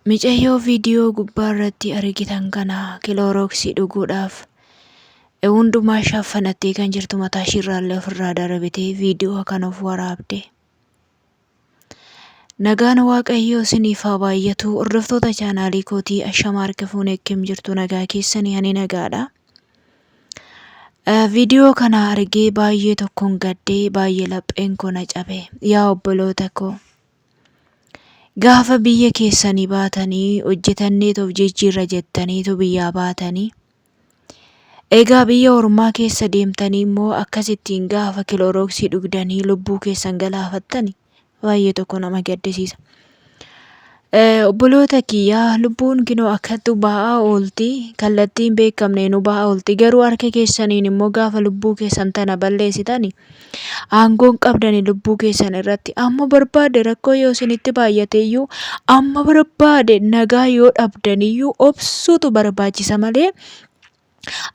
Micayyoo viidiyoo gubbaarratti argitan kana kiloorooksii dhuguudhaaf hundumaa shaffanattee kan jirtu mataa ishiirraallee ofirraa darabitee viidiyoo kana of waraabde. Nagaan Waaqayyoo isiniif haa baay'atu. Hordoftoota chaanaalii kootii ashama harka fuunee akkam jirtu nagaa keessanii ani nagaadha. Viidiyoo kana argee baay'ee tokkoon gaddee baay'ee lapheen koo na cabe. Yaa obboloota koo. Gaafa biyya keessanii baatanii hojjetanneetu of jijjiirra jettaniitu biyyaa baatanii. Egaa biyya ormaa keessa deemtanii immoo akkasittiin gaafa kiloorooksii dhugdanii lubbuu keessan galaafattani baay'ee tokko nama gaddisiisa. Obboloota kiyyaa lubbuun kinoo akkattu ba'aa oolti kallattiin beekamne nu ba'aa oolti garuu harka keessaniin immoo gaafa lubbuu keessan tana balleessitani aangoon qabdani lubbuu keessan irratti amma barbaade rakkoo yoo isinitti baay'ateeyyuu amma barbaade nagaa yoo dhabdaniyyuu obsuutu barbaachisa malee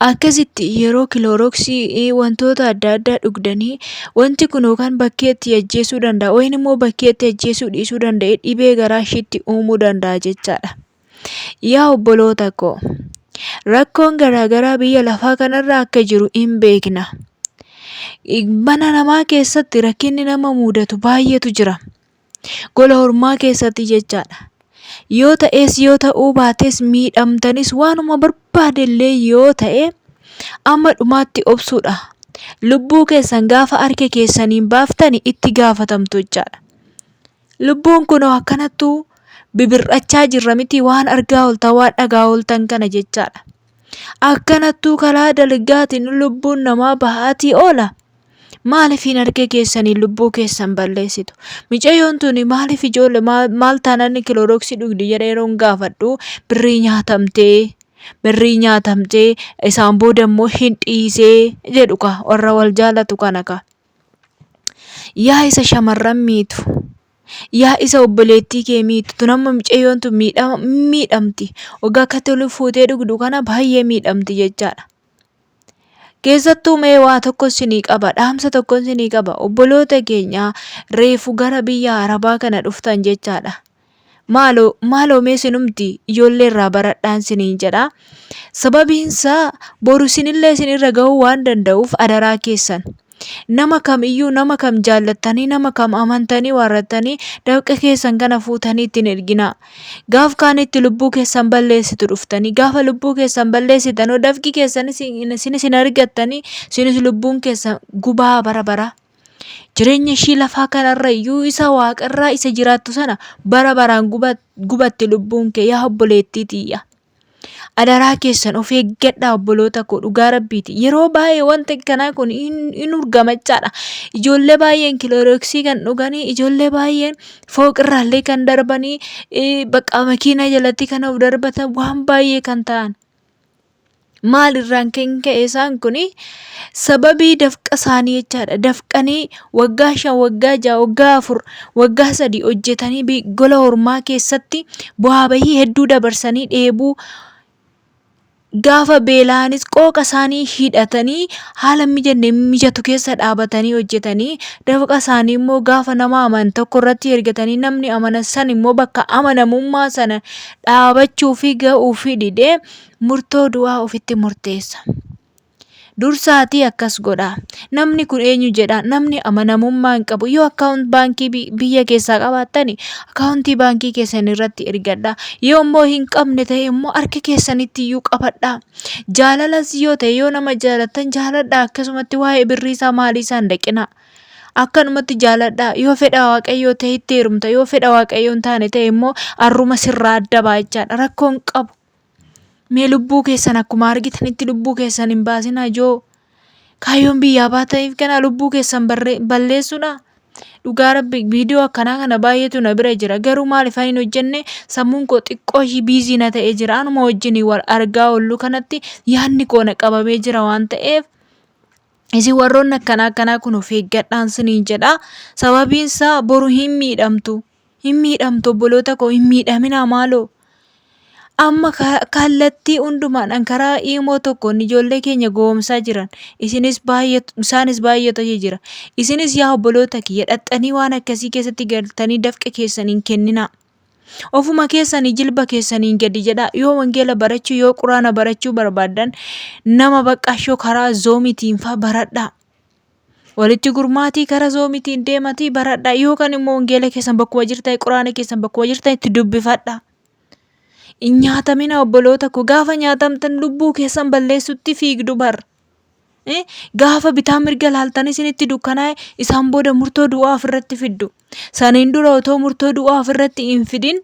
akkasitti yeroo kiloorooksii wantoota adda addaa dhugdanii wanti kun yookaan bakkeetti ajjeesuu danda'a yookiin immoo bakkeetti ajjeesuu dhiisuu danda'e dhibee garaa ishiitti uumuu danda'a jechaadha. Yaa obboloota koo rakkoon garaagaraa biyya lafaa kanarra akka jiru hin beekna. Mana namaa keessatti rakkinni nama mudatu baay'eetu jira. Gola ormaa keessatti jechaadha. Yoo ta'es yoo ta'uu baates miidhamtanis waanuma barbaadellee yoo ta'e amma dhumaatti obsuudha. Lubbuu keessan gaafa harka keessaniin baaftani itti gaafatamtu jechaadha. Lubbuun kun akkanattuu bibirrachaa jirra miti waan argaa ooltan waan dhagaa ooltan kana jechaadha. Akkanattuu karaa dalgaatiin lubbuun namaa bahaatii oola. Maaliifin harka keessanii lubbuu keessan balleessitu? Micayyoon tuni maaliif ijoollee maal taanaan kiloorooksii dhugdi jedhee yeroon gaafadhu birrii nyaatamtee isaan booda immoo hin dhiisee jedhu ka warra wal jaalatu kana ka. Yaa isa shamarran miitu. Yaa isa obboleettii kee miitu nama micayyoon tun miidhamti. Waggaa akka tolu fuutee dhugdu kana baay'ee miidhamti jechaadha. Keessattuu mee waa tokko isinii qaba dhaamsa tokko isinii qaba obboloota keenya reefu gara biyya arabaa kana dhuftan jechaadha. Maaloo mee sinumti ijoollee irraa baradhaan isiniin jedha. Sababiinsaa boru isinillee isinirra gahuu waan danda'uuf adaraa keessan. Nama kamiyyuu nama kam jaallattanii nama kam amantanii warrattanii dafqa keessan kana fuutanii ittiin erginaa. Gaaf kaanitti lubbuu keessan balleessitu dhuftanii gaafa lubbuu keessan balleessitanoo dafqi keessan isin argattanii isinis lubbuun keessan gubaa bara bara. Jireenya ishii lafaa kanarra iyyuu isa waaqarraa isa jiraattu sana bara baraan gubatti lubbuun kee yaa obboleettii tiyya. Adaraa keessan of eeggadhaa obboloota koo dhugaa rabbiiti. Yeroo baay'ee wanti kanaa kun in urgamachaadha. Ijoollee baay'een kiloorooksii kan dhuganii ijoollee baay'een fooqirraallee kan darbanii bakka makiina jalatti kan of darbatan waan baay'ee kan ta'an. Maalirraan kan ka'e isaan kuni sababii dafqa isaanii jechaadha. Dafqanii waggaa 5 waggaa 6 waggaa 4 waggaa 3 hojjetanii gola ormaa keessatti bu'aa bahii hedduu dabarsanii dheebuu gaafa beelaanis qooqa isaanii hidhatanii haala mijatu keessa dhaabatanii hojjetanii dafqa isaanii immoo gaafa nama aman tokko irratti ergatanii namni amanan san immoo bakka amanamummaa sana dhaabachuu fi ga'uu fi didee murtoo du'aa ofitti murteessa. Dursaatii akkas godha. Namni kun eenyu jedha namni amanamummaa hin qabu yoo akkaawunt baankii biyya keessaa qabaattani akkaawuntii baankii keessan irratti ergadha. Yoo immoo hin qabne ta'e immoo harka keessanitti iyyuu qabadha. Jaalalas yoo ta'e yoo nama jaalattan jaaladha akkasumatti waa'ee birriisaa maaliisaa hin dhaqina. Akkanumatti jaaladha yoo fedha waaqayyoo ta'e itti heerumta yoo fedha waaqayyoo hin taane ta'e immoo arruma sirraa adda baachaadha rakkoon qabu. Mee lubbuu keessan akkuma argitanitti lubbuu keessan hin baasinaa ijoo kaayyoon biyyaa baataniif kana lubbuu keessan balleessuudha. Dhugaa rabbi viidiyoo akkanaa kana baay'eetu na bira jira garuu maaliif hin hojjenne sammuun koo xiqqoo ishii biizii na ta'ee jira anuma wajjin wal argaa oollu kanatti yaadni koo na qabamee jira waan ta'eef isin warroonni akkanaa kun of eeggadhaan siniin jedha. Sababiinsaa boru hin miidhamtu obboloota koo hin miidhaminaa maaloo. Amma kallattii hundumaan karaa imoodhaan tokkoon ijoollee keenya goomsaa jiran isaanis baay'eetu jira. Isinis yaa obboloota kiyya dhaxxanii waan akkasii keessatti galtanii dafqa keessaniin kennina. Ofuma keessanii jilba keessaniin gadi jedhaa. Yoo wangeela barachuu yoo quraana barachuu barbaadan nama baqqashoo karaa zoomitiin faa baradhaa. Walitti gurmaatii karaa zoomitiin deematii baradhaa. Yookaan immoo wangeela keessan bakkuma jirtan quraana keessan bakkuma jirtan itti dubbifadhaa. Nyaatamina obboloota koo gaafa nyaatamtan lubbuu keessan balleessutti fiigdu bar. Gaafa bitaa mirga laaltan isinitti dukkanaa'e isaan booda murtoo du'aa ofirratti fiddu. Saniin dura otoo murtoo du'aa ofirratti hin fidin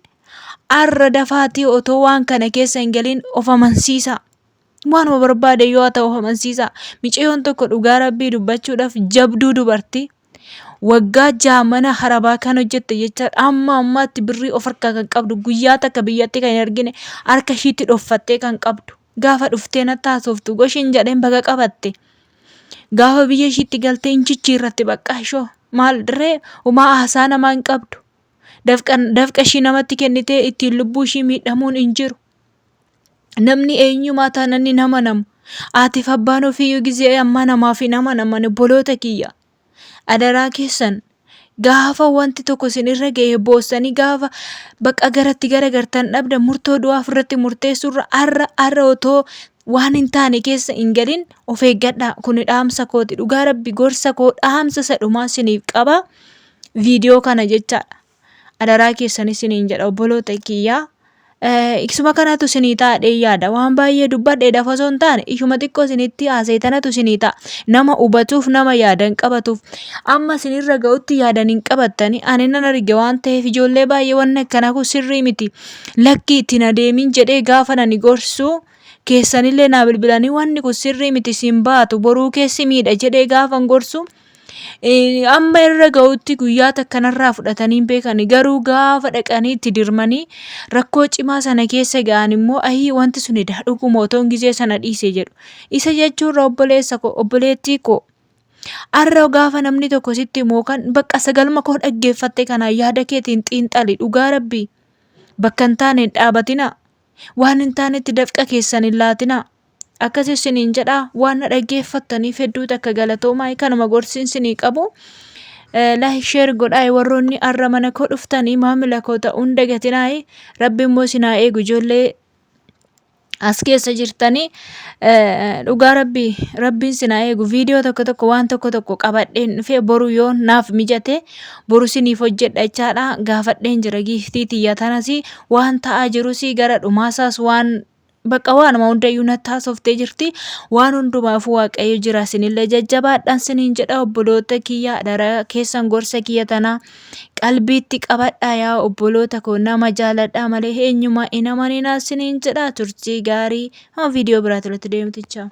arra dafaatii otoo waan kana keessa hin galin of amansiisa. Waanuma barbaade yoo ta'u of amansiisa. Miciyyoon tokko dhugaa Rabbii dubbachuudhaaf jabduu dubartii waggaa jaamana harabaa kan hojjette jecha amma ammaatti birrii of harkaa kan qabdu guyyaa takka biyyatti kan hin argine harka ishiitti dhoffattee kan qabdu. Gaafa dhuftee natti haasoftu goshin jedheen baga qabatte. Gaafa biyya ishiitti galtee hin jijjiirratti baqqaashoo maal dirree umaa haasaa namaa hin qabdu. Dafqa ishii namatti kennitee ittiin lubbuu ishii miidhamuun hin jiru. Namni eenyumaa taananni nama namu. Aatiif abbaan ofiiyyuu gizee amma namaa fi nama naman obboloota kiyya. Adaraa keessan gaafa wanti tokko isinirra ga'e boossanii gaafa bakka garatti garagartan dhabda murtoo du'aa ofirratti murteessurra arra otoo waan hin taane keessa hin galin of eeggadhaa. Kun dhaamsa kooti dhugaa Rabbi gorsa koo dhaamsa sadhumaa isiniif qaba viidiyoo kana jechaadha. Adaraa keessan isiniin jedha obboloota kiyyaa. Iksuma kanatu isinii taa'ee yaada waan baay'ee dubbadhee dafa osoo hin taane ishuma xiqqoo isinitti haaseetanatu isinii ta'a. Nama hubatuuf nama yaadan qabatuuf amma isinirra ga'utti yaadan hin qabattani ani nan arge waan ta'eef ijoollee baay'ee wanni akkana kun sirrii miti lakki ittiin adeemin jedhee gaafa nani gorsu keessanillee naa bilbilanii wanni kun sirrii miti siin baatu boruu keessi miidha jedhee gaafan gorsu. Amma irra ga'utti guyyaa takkanarraa fudhatanii beekani garuu gaafa dhaqanii itti dirmanii rakkoo cimaa sana keessa ga'an immoo ayii wanti suni dhuguma otoon gizee sana dhiise jedhu. Isa jechuurra obboleessa koo obboleettii koo arra gaafa namni tokko sitti immoo kan bakka sagalma koo dhaggeeffatte kanaan yaada keetiin xiinxali dhugaa Rabbii bakka hin taane hin dhaabatina waan hin taanetti dafqa keessan hin laatina. Akkasii isiniin jedhaa waan dhaggeeffattaniif hedduu takka galatoomaa kanuma gorsiin isinii qabu. Like share godhaa warroonni arra mana koo dhuftanii maamila koo ta'uun dagatinaa. Rabbi immoo isinaa eegu ijoollee as keessa jirtanii dhugaa Rabbiin isinaa eegu viidiyoo tokko waan tokko qabadheen dhufee boru yoo naaf mijate boru isiniif hojjedha jechaadha. Gaafadheen jira giiftii tiyya tanas waan ta'aa jirus gara dhumaasaas waan bakka waanuma hundayyuu natti haasoftee jirti waan hundumaafuu waaqayyo jira isinillee jajjabaadhaan isiniin jedha obboloota kiyya adaraa keessan gorsa kiyya tanaa qalbiitti qabadhaa yaa obboloota koo nama jaaladhaa malee eenyumaa hin amaninaa isiniin jedha turtii gaarii viidiyoo biraatti deemtichaa.